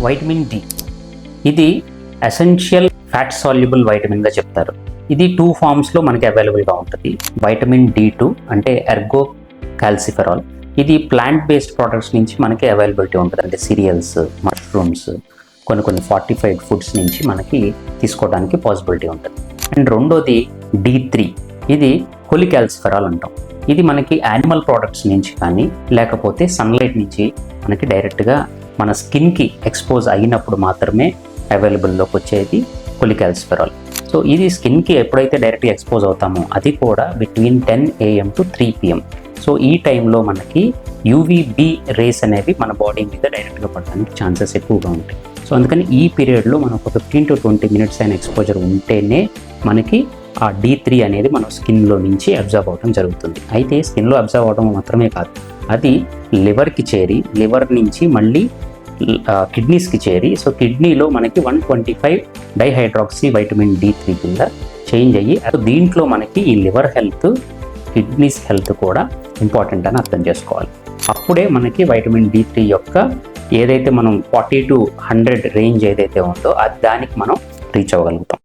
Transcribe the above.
Vitamin D. ఇది essential fat soluble వైటమిన్గా చెప్తారు. ఇది 2 ఫామ్స్లో మనకి అవైలబుల్గా ఉంటుంది. వైటమిన్ D2 అంటే ఎర్గో కాల్సిఫెరాల్. ఇది ప్లాంట్ బేస్డ్ ప్రోడక్ట్స్ నుంచి మనకి అవైలబిలిటీ ఉంటుంది. అంటే సీరియల్స్, మష్రూమ్స్, కొన్ని ఫార్టిఫైడ్ ఫుడ్స్ నుంచి మనకి తీసుకోవడానికి పాసిబిలిటీ ఉంటుంది. అండ్ రెండోది D3. ఇది కొలికాల్సిఫెరాల్ అంటాం. ఇది మనకి యానిమల్ ప్రోడక్ట్స్ నుంచి కానీ లేకపోతే సన్లైట్ నుంచి మనకి డైరెక్ట్గా మన స్కిన్కి ఎక్స్పోజ్ అయినప్పుడు మాత్రమే అవైలబుల్లోకి వచ్చేది కొలికాల్సిఫెరాల్. సో ఇది స్కిన్కి ఎప్పుడైతే డైరెక్ట్గా ఎక్స్పోజ్ అవుతామో అది కూడా between 10 AM to 3 PM. So ఈ టైంలో మనకి UVB రేస్ అనేవి మన బాడీ మీద డైరెక్ట్గా పడడానికి ఛాన్సెస్ ఎక్కువగా ఉంటాయి. సో అందుకని ఈ పీరియడ్లో మనం ఒక 15 to 20 minutes అయిన ఎక్స్పోజర్ ఉంటేనే మనకి ఆ D3 అనేది మన స్కిన్లో నుంచి అబ్జర్వ్ అవడం జరుగుతుంది. అయితే స్కిన్లో అబ్జర్వ్ అవడం మాత్రమే కాదు, అది లివర్కి చేరి లివర్ నుంచి మళ్ళీ కిడ్నీస్కి చేరి సో కిడ్నీలో మనకి 125 డైహైడ్రాక్సీ వైటమిన్ D3 కింద చేంజ్ అయ్యి దీంట్లో మనకి ఈ లివర్ హెల్త్, కిడ్నీస్ హెల్త్ కూడా ఇంపార్టెంట్ అని అర్థం చేసుకోవాలి. అప్పుడే మనకి వైటమిన్ D3 యొక్క ఏదైతే మనం 40 to 100 రేంజ్ ఏదైతే ఉందో దానికి మనం రీచ్ అవ్వగలుగుతాం.